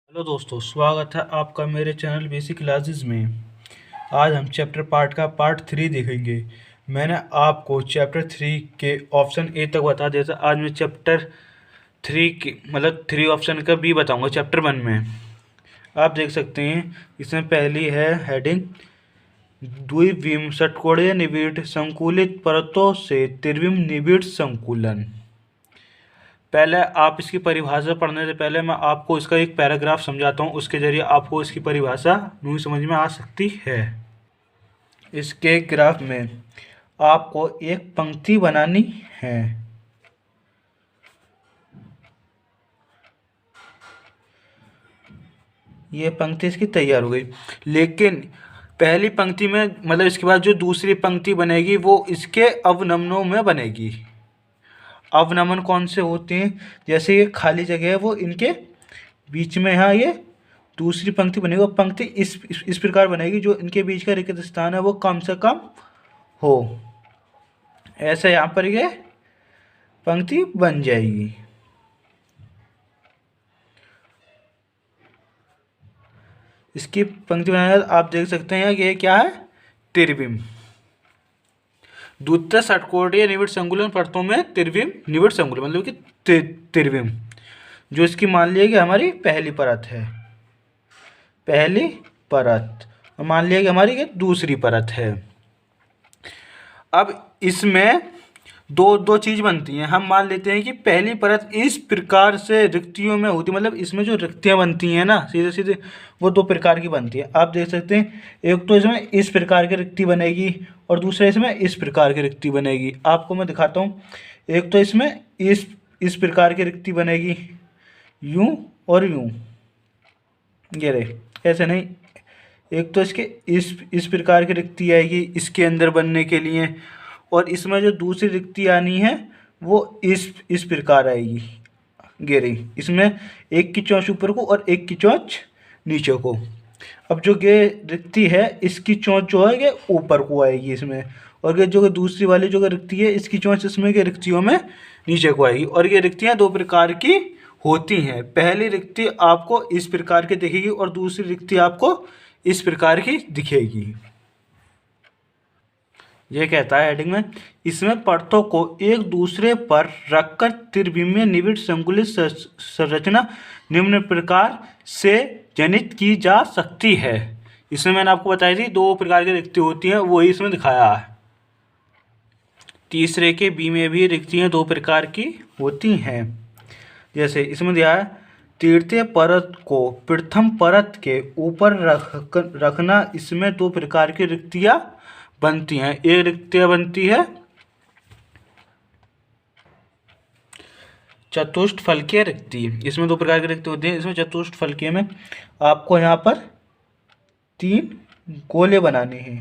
Hello दोस्तों, स्वागत है आपका मेरे चैनल बेसिक क्लासेस में। आज हम चैप्टर पार्ट 3 देखेंगे। मैंने आपको चैप्टर 3 के ऑप्शन ए तक बता दिया था। आज मैं चैप्टर 3 की 3 ऑप्शन का बी बताऊंगा चैप्टर 1 में। आप देख सकते हैं, इसमें पहली है हेडिंग द्विविम षटकोणीय निबिड़ संकुलित परतों से त्रिविम निबिड़ संकुलन। पहले आप इसकी परिभाषा पढ़ने से पहले मैं आपको इसका एक पैराग्राफ समझाता हूँ। उसके ज़रिए आपको इसकी परिभाषा यूँ समझ में आ सकती है। इसके ग्राफ में आपको एक पंक्ति बनानी है। ये पंक्ति इसकी तैयार हो गई, लेकिन पहली पंक्ति में इसके बाद जो दूसरी पंक्ति बनेगी वो इसके अवनमनों में बनेगी। अवनमन कौन से होते हैं? जैसे ये खाली जगह है, वो इनके बीच में यहाँ ये दूसरी पंक्ति बनेगी। वो पंक्ति इस प्रकार बनेगी जो इनके बीच का रिक्त स्थान है वो कम से कम हो। ऐसा यहाँ पर ये पंक्ति बन जाएगी। इसकी पंक्ति बनाने आप देख सकते हैं कि ये क्या है? त्रिविम। द्वितीय षटकोणीय निबिड़ संकुलन परतों में त्रिविम निबिड़ संकुलन मतलब कि त्रिविम, जो इसकी मान लिया कि हमारी पहली परत है, पहली परत, और मान लिया कि हमारी ये दूसरी परत है। अब इसमें दो चीज़ बनती हैं। हम मान लेते हैं कि पहली परत इस प्रकार से रिक्तियों में होती, मतलब इसमें जो रिक्तियाँ बनती हैं ना सीधे सीधे, वो दो प्रकार की बनती है। आप देख सकते हैं, एक तो इसमें इस प्रकार की रिक्ति बनेगी और दूसरे इसमें इस प्रकार की रिक्ति बनेगी। आपको मैं दिखाता हूँ। एक तो इसमें इस प्रकार की रिक्ति बनेगी, यूँ और यूँ, ये रहे, ऐसे नहीं। एक तो इसके इस प्रकार की रिक्ति आएगी इसके अंदर बनने के लिए, और इसमें जो दूसरी रिक्ति आनी है वो इस प्रकार आएगी, ये रही। इसमें एक की चोंच ऊपर को और एक की चोंच नीचे को। अब जो ये रिक्ति है इसकी चोंच जो है ये ऊपर को आएगी इसमें, और ये जो दूसरी वाली जो रिक्ति है इसकी चोंच इसमें के रिक्तियों में नीचे को आएगी। और ये रिक्तियाँ दो प्रकार की होती हैं। पहली रिक्ति आपको इस प्रकार की दिखेगी और दूसरी रिक्ति आपको इस प्रकार की दिखेगी। यह कहता है हेडिंग में, इसमें परतों को एक दूसरे पर रखकर त्रिविमीय निबिड़ संकुलित संरचना निम्न प्रकार से जनित की जा सकती है। इसमें मैंने आपको बताई थी दो प्रकार की रिक्ति होती हैं, वही इसमें दिखाया है। तीसरे के बी में भी रिक्तियाँ दो प्रकार की होती हैं। जैसे इसमें दिया है, तृतीय परत को प्रथम परत के ऊपर रखना। इसमें दो प्रकार की रिक्तियाँ बनती हैं। एक रिक्तियाँ बनती है चतुष्फलकीय रिक्ति। इसमें दो प्रकार की रिक्ति होती है। इसमें चतुष्फलकीय में आपको यहाँ पर 3 गोले बनाने हैं।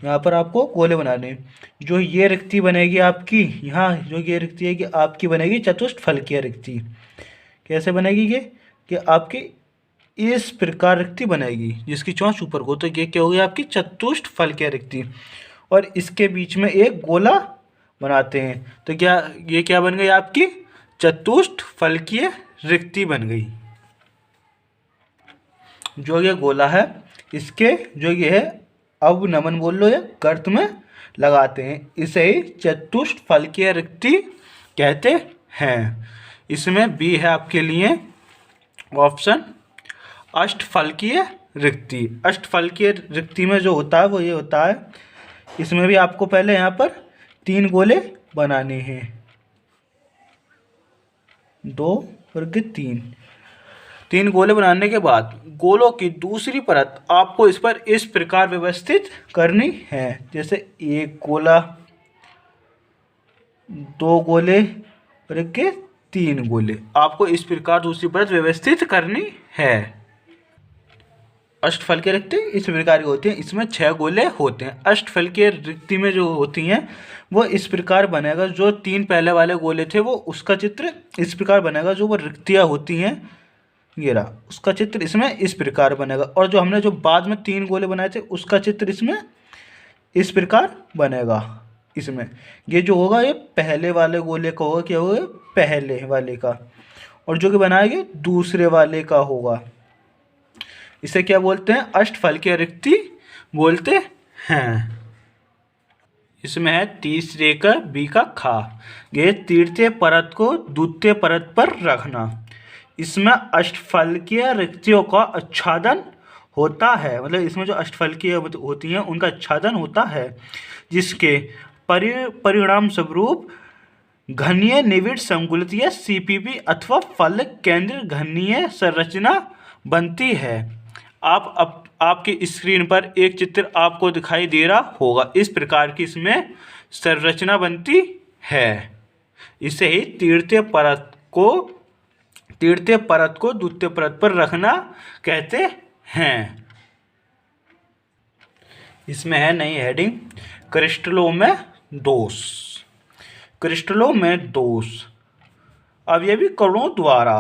यहाँ पर आपको गोले बनाने हैं। जो ये रिक्ति बनेगी आपकी, यहाँ जो ये रिक्ति है कि आपकी बनेगी चतुष्फलकीय रिक्ति। कैसे बनेगी ये? कि आपकी इस प्रकार रिक्ति बनेगी जिसकी चोंच ऊपर को, तो ये क्या होगी? आपकी चतुष्फलकीय रिक्ति। और इसके बीच में एक गोला बनाते हैं, तो ये क्या बन गई? आपकी चतुष्फलकीय रिक्ति बन गई। जो ये गोला है इसके जो ये है अवनमन बोल लो या गर्त में लगाते हैं, इसे ही चतुष्फलकीय रिक्ति कहते हैं। इसमें बी है आपके लिए ऑप्शन अष्टफलकीय रिक्ति। अष्टफलकीय रिक्ति में जो होता है वो ये होता है, इसमें भी आपको पहले यहाँ पर 3 गोले बनाने हैं, 2 और 3 गोले बनाने के बाद गोलों की दूसरी परत आपको इस पर इस प्रकार व्यवस्थित करनी है। जैसे एक गोला, 2 गोले और एक के 3 गोले, आपको इस प्रकार दूसरी परत व्यवस्थित करनी है। अष्टफलकीय रिक्ति इस प्रकार की होती है। इसमें 6 गोले होते हैं। अष्टफलकीय रिक्ति में जो होती हैं वो इस प्रकार बनेगा। जो 3 पहले वाले गोले थे वो उसका चित्र इस प्रकार बनेगा। जो वो रिक्तियाँ होती हैं ये रहा, उसका चित्र इसमें इस प्रकार बनेगा। और जो हमने जो बाद में 3 गोले बनाए थे उसका चित्र इसमें इस प्रकार बनेगा। इसमें ये जो होगा ये पहले वाले गोले का होगा, क्या होगा? पहले वाले का, और जो कि बनाएंगे दूसरे वाले का होगा। इसे क्या बोलते हैं? अष्टफलकीय रिक्ति बोलते हैं। इसमें है तीसरे का बी का खा, ये तृतीय परत को द्वितीय परत पर रखना। इसमें अष्टफलकीय रिक्तियों का आच्छादन होता है, मतलब इसमें जो अष्टफलकीय होती हैं उनका आच्छादन होता है, जिसके परिणाम स्वरूप घनीय निविड़ संकुलित सीपीपी अथवा फल केंद्र घनीय संरचना बनती है। आपकी स्क्रीन पर एक चित्र आपको दिखाई दे रहा होगा, इस प्रकार की इसमें संरचना बनती है। इसे ही तृतीय परत को द्वितीय परत पर रखना कहते हैं। इसमें है नई हेडिंग, क्रिस्टलों में दोष। क्रिस्टलों में दोष अवयवी कणों द्वारा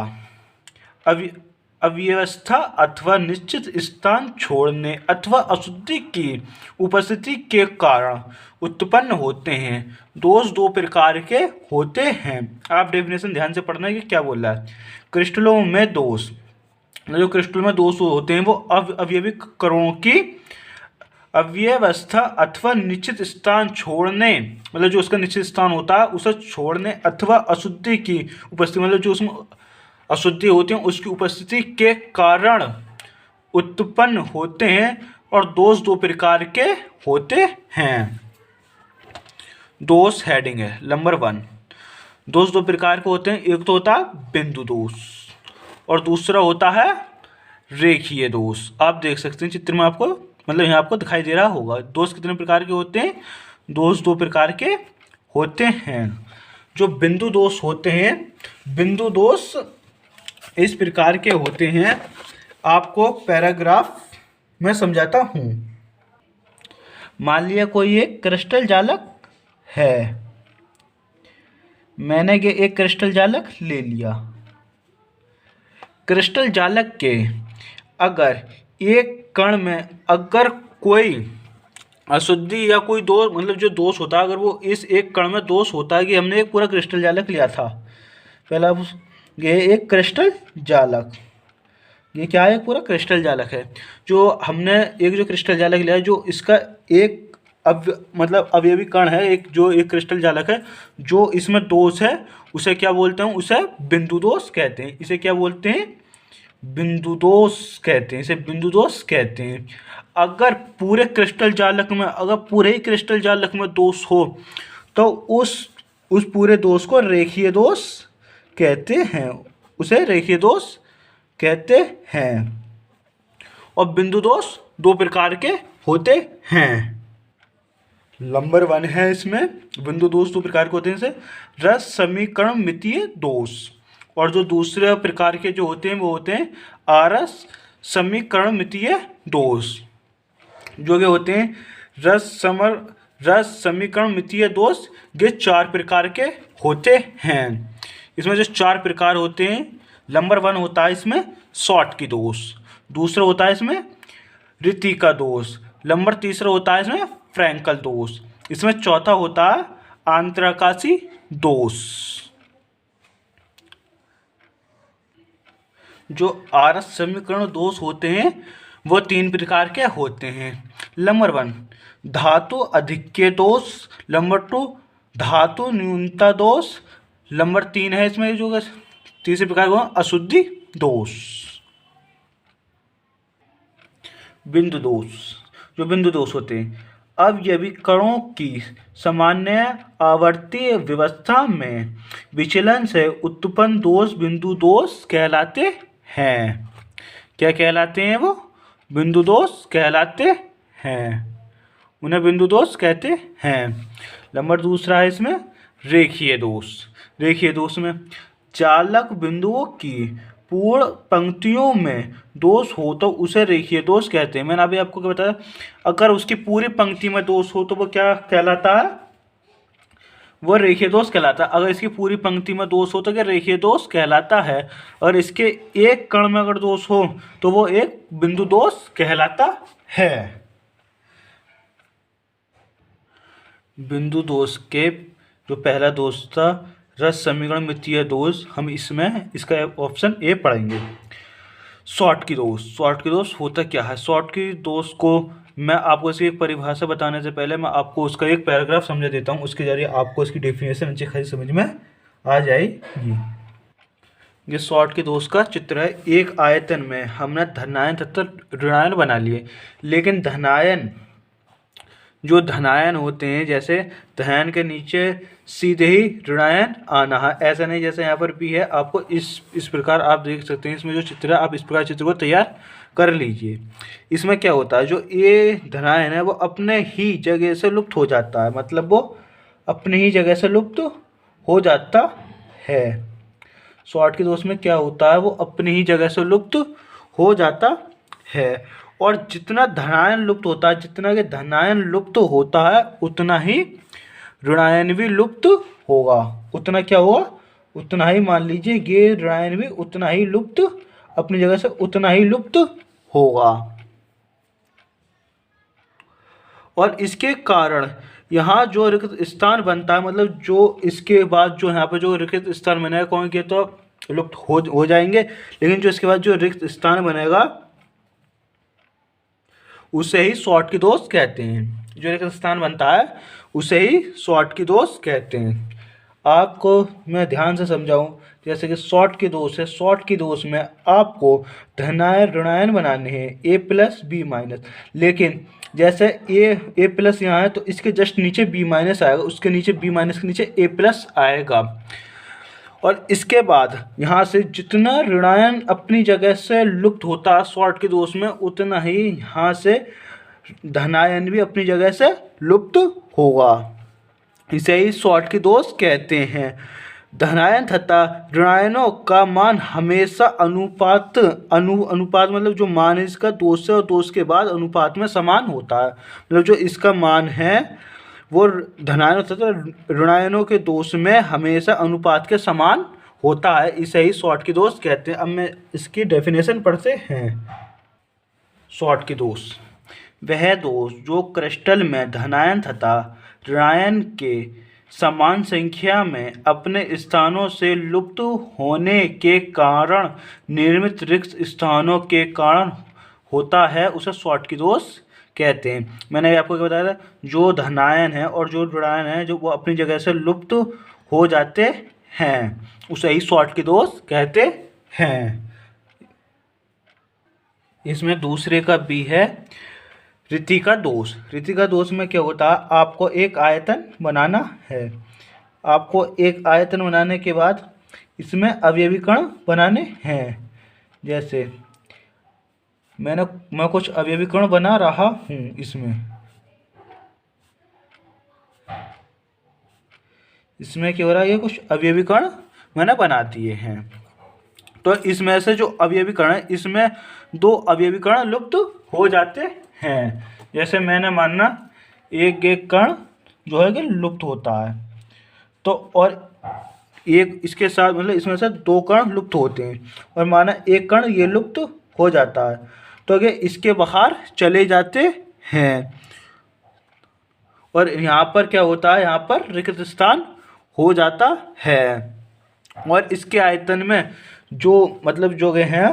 अव्यवस्था अथवा निश्चित स्थान छोड़ने अथवा अशुद्धि की उपस्थिति के कारण उत्पन्न होते हैं। दोष दो प्रकार के होते हैं। आप डेफिनेशन ध्यान से पढ़ना है कि क्या बोल रहा है। क्रिस्टलों में दोष, जो क्रिस्टल में दोष होते हैं वो अवयवी कणों की अव्यवस्था अथवा निश्चित स्थान छोड़ने, मतलब जो उसका निश्चित स्थान होता है उसे छोड़ने अथवा अशुद्धि की उपस्थिति, मतलब जो उसमें अशुद्धि होती है उसकी उपस्थिति के कारण उत्पन्न होते हैं। और दोष दो प्रकार के होते हैं। दोष हेडिंग है नंबर 1। दोष दो प्रकार के होते हैं, एक तो होता है बिंदु दोष और दूसरा होता है रेखीय दोष। आप देख सकते हैं चित्र में, आपको मतलब यहाँ आपको दिखाई दे रहा होगा। दोष कितने प्रकार के होते हैं? दोष दो प्रकार के होते हैं। जो बिंदु दोष होते हैं, बिंदु दोष इस प्रकार के होते हैं, आपको पैराग्राफ में समझाता हूँ। मान लिया कोई एक क्रिस्टल जालक है, मैंने ये एक क्रिस्टल जालक ले लिया। क्रिस्टल जालक के अगर एक कण में अगर कोई अशुद्धि या कोई दोष, मतलब जो दोष होता है, अगर वो इस एक कण में दोष होता है कि हमने एक पूरा क्रिस्टल जालक लिया था, पहला ये एक क्रिस्टल जालक, ये क्या है? पूरा क्रिस्टल जालक है। जो हमने एक जो क्रिस्टल जालक लिया है, जो इसका एक मतलब अवयवी कण है, एक जो एक क्रिस्टल जालक है, जो इसमें दोष है उसे क्या बोलते हैं? उसे बिंदु दोष कहते हैं। इसे क्या बोलते हैं? बिंदु दोष कहते हैं। इसे बिंदु दोष कहते हैं। अगर पूरे क्रिस्टल जालक में, अगर पूरे ही क्रिस्टल जालक में दोष हो तो उस पूरे दोष को रेखीय दोष कहते हैं। उसे रेखीय दोष कहते हैं। और बिंदु दोष दो प्रकार के होते हैं। नंबर 1 है इसमें बिंदु दोष दो प्रकार के होते हैं, जैसे रस समीकरण मितीय दोष। और जो दूसरे प्रकार के जो होते हैं वो होते हैं आरस समीकरण मितीय दोष। जो के होते हैं रस समीकरण मितीय दोष, ये 4 प्रकार के होते हैं। इसमें जो 4 प्रकार होते हैं, नंबर 1 होता है इसमें शॉर्ट की दोष, दूसरा होता है इसमें रीति का दोष, नंबर तीसरा होता है इसमें फ्रैंकल दोष, इसमें चौथा होता है आंतराकाशी दोष। जो आरस समीकरण दोष होते हैं वो 3 प्रकार के होते हैं। नंबर 1 धातु अधिक्य दोष, नंबर 2 धातु न्यूनता दोष, नंबर 3 है इसमें जो तीसरे प्रकार का अशुद्धि दोष। बिंदु दोष, जो बिंदु दोष होते हैं, अब यदि कणों की सामान्य आवर्तीय व्यवस्था में विचलन से उत्पन्न दोष बिंदु दोष कहलाते हैं। क्या कहलाते हैं? वो बिंदु दोष कहलाते हैं। उन्हें बिंदु दोष कहते हैं। नंबर दूसरा है इसमें रेखीय दोष। रेखीय दोष में चालक बिंदुओं की पूर्ण पंक्तियों में दोष हो तो उसे रेखीय दोष कहते हैं। मैंने अभी आपको क्या बताया, अगर उसकी पूरी पंक्ति में दोष हो तो वो क्या कहलाता है? वो रेखीय दोष कहलाता है। अगर इसकी पूरी पंक्ति में दोष हो तो क्या रेखीय दोष कहलाता है। और इसके एक कण में अगर दोष हो तो वो एक बिंदु दोष कहलाता है। बिंदु दोष के जो पहला दोष था रस समीकरण मितीय दोष, हम इसमें इसका ऑप्शन ए पढ़ेंगे। शॉर्टकी दोष, शॉर्टकी दोष होता क्या है? शॉर्टकी दोष को मैं आपको इसकी एक परिभाषा बताने से पहले मैं आपको उसका एक पैराग्राफ समझा देता हूँ, उसके जरिए आपको इसकी डेफिनेशन अच्छी खासी समझ में आ जाएगी। ये शॉर्टकी दोष का चित्र है। एक आयतन में हमने धनायन तथा ऋणायन बना लिए, लेकिन धनायन जो धनायन होते हैं, जैसे धनायन के नीचे सीधे ही ऋणायन आना है, ऐसा नहीं जैसे यहाँ पर भी है। आपको इस प्रकार आप देख सकते हैं, इसमें जो चित्र है आप इस प्रकार चित्र को तैयार कर लीजिए। इसमें क्या होता है, जो ये धनायन है वो अपने ही जगह से लुप्त हो जाता है, मतलब वो अपने ही जगह से लुप्त हो जाता है। शॉर्टकी दोष में क्या होता है, वो अपनी ही जगह से लुप्त हो जाता है। और जितना धनायन लुप्त होता है, जितना कि धनायन लुप्त होता है, उतना ही ऋणायन भी लुप्त होगा। उतना क्या होगा, उतना ही, मान लीजिए ये ऋणायन भी उतना ही लुप्त, अपनी जगह से उतना ही लुप्त होगा। और इसके कारण यहाँ जो रिक्त स्थान बनता है, मतलब जो इसके बाद जो यहाँ पे जो रिक्त स्थान बनेगा, कौन के तो लुप्त हो जाएंगे, लेकिन जो इसके बाद जो रिक्त स्थान बनेगा उसे ही शॉर्टकी दोष कहते हैं। जो रिक्त स्थान बनता है उसे ही शॉर्टकी दोष कहते हैं। आपको मैं ध्यान से समझाऊं, जैसे कि शॉर्टकी दोष है, शॉर्टकी दोष में आपको धनायन ऋणायन बनाने हैं, ए प्लस बी माइनस, लेकिन जैसे ए प्लस यहाँ है तो इसके जस्ट नीचे बी माइनस आएगा, उसके नीचे बी माइनस के नीचे ए प्लस आएगा। और इसके बाद यहाँ से जितना ऋणायन अपनी जगह से लुप्त होता है शॉर्टकी दोष में, उतना ही यहाँ से धनायन भी अपनी जगह से लुप्त होगा। इसे ही शॉर्टकी दोष कहते हैं। धनायन तथा ऋणायनों का मान हमेशा अनुपात मतलब जो मान है इसका दोष से और दोष के बाद अनुपात में समान होता है। मतलब जो इसका मान है वो धनायनों तथा ऋणायनों के दोष में हमेशा अनुपात के समान होता है। इसे ही शॉर्टकी दोष कहते हैं। अब मैं इसकी डेफिनेशन पढ़ते हैं। शॉर्टकी दोष वह दोष जो क्रिस्टल में धनायन तथा ऋणायन के समान संख्या में अपने स्थानों से लुप्त होने के कारण निर्मित रिक्त स्थानों के कारण होता है, उसे शॉर्टकी दोष कहते हैं। मैंने आपको क्या बताया था, जो धनायन है और जो ऋणायन है जो वो अपनी जगह से लुप्त हो जाते हैं, उसे ही शॉर्टकी दोष कहते हैं। इसमें दूसरे का भी है रीतिका दोष। रीतिका दोष में क्या होता है, आपको एक आयतन बनाना है। आपको एक आयतन बनाने के बाद इसमें अवयवी कण बनाने हैं। जैसे मैं कुछ अवयवी कण बना रहा हूँ, इसमें क्या हो रहा है, ये कुछ अवयवी कण मैंने बना दिए हैं। तो इसमें से जो अवयवी कण है, इसमें दो अवयवी कण लुप्त हो जाते हैं। जैसे मैंने मानना एक कण जो है कि लुप्त होता है, तो और एक इसके साथ मतलब इसमें से दो कण लुप्त होते हैं, और माना एक कण ये लुप्त हो जाता है, तो ये इसके बाहर चले जाते हैं। और यहाँ पर क्या होता है, यहाँ पर रिक्त स्थान हो जाता है। और इसके आयतन में जो मतलब जो गए हैं,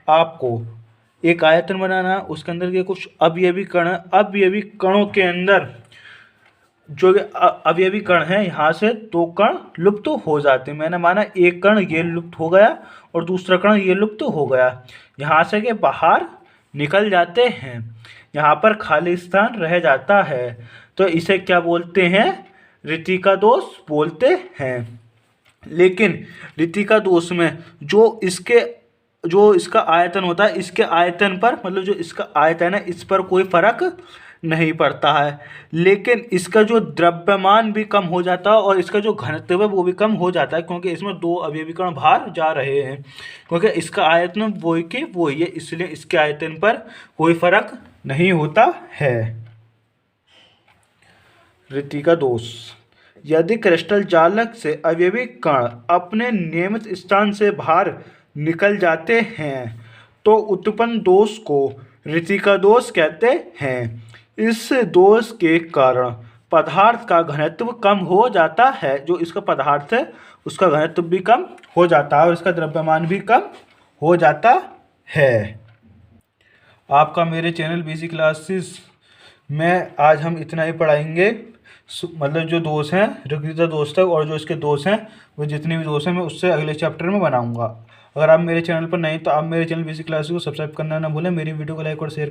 आपको एक आयतन बनाना, उसके अंदर के कुछ अवयवी कण, अवयवी कणों के अंदर जो अवयवी कण हैं, यहाँ से दो कण लुप्त हो जाते हैं। मैंने माना एक कण ये लुप्त हो गया और दूसरा कण ये लुप्त हो गया, यहाँ से के बाहर निकल जाते हैं, यहाँ पर खाली स्थान रह जाता है, तो इसे क्या बोलते हैं, रीतिका दोष बोलते हैं। लेकिन रीतिका दोष में जो इसका आयतन होता है, इसके आयतन पर मतलब जो इसका आयतन है इस पर कोई फर्क नहीं पड़ता है, लेकिन इसका जो द्रव्यमान भी कम हो जाता है और इसका जो घनत्व है वो भी कम हो जाता है, क्योंकि इसमें दो अवयवी कण बाहर जा रहे हैं, क्योंकि इसका आयतन वही के वही है, इसलिए इसके आयतन पर कोई फर्क नहीं होता है। रीतिका दोष, यदि क्रिस्टल जालक से अवयवी कण अपने नियमित स्थान से बाहर निकल जाते हैं तो उत्पन्न दोष को रीतिका दोष कहते हैं। इस दोष के कारण पदार्थ का घनत्व कम हो जाता है, जो इसका पदार्थ है उसका घनत्व भी कम हो जाता है और इसका द्रव्यमान भी कम हो जाता है। आपका मेरे चैनल बेसिक क्लासेस में आज हम इतना ही पढ़ाएंगे। मतलब जो दोष हैं ऋग्वेदा दोष तक, और जो इसके दोष हैं वो जितने भी दोष हैं मैं उससे अगले चैप्टर में बनाऊंगा। अगर आप मेरे चैनल पर नहीं तो आप मेरे चैनल बेसिक क्लासेस को सब्सक्राइब करना ना भूलें। मेरी वीडियो को लाइक और शेयर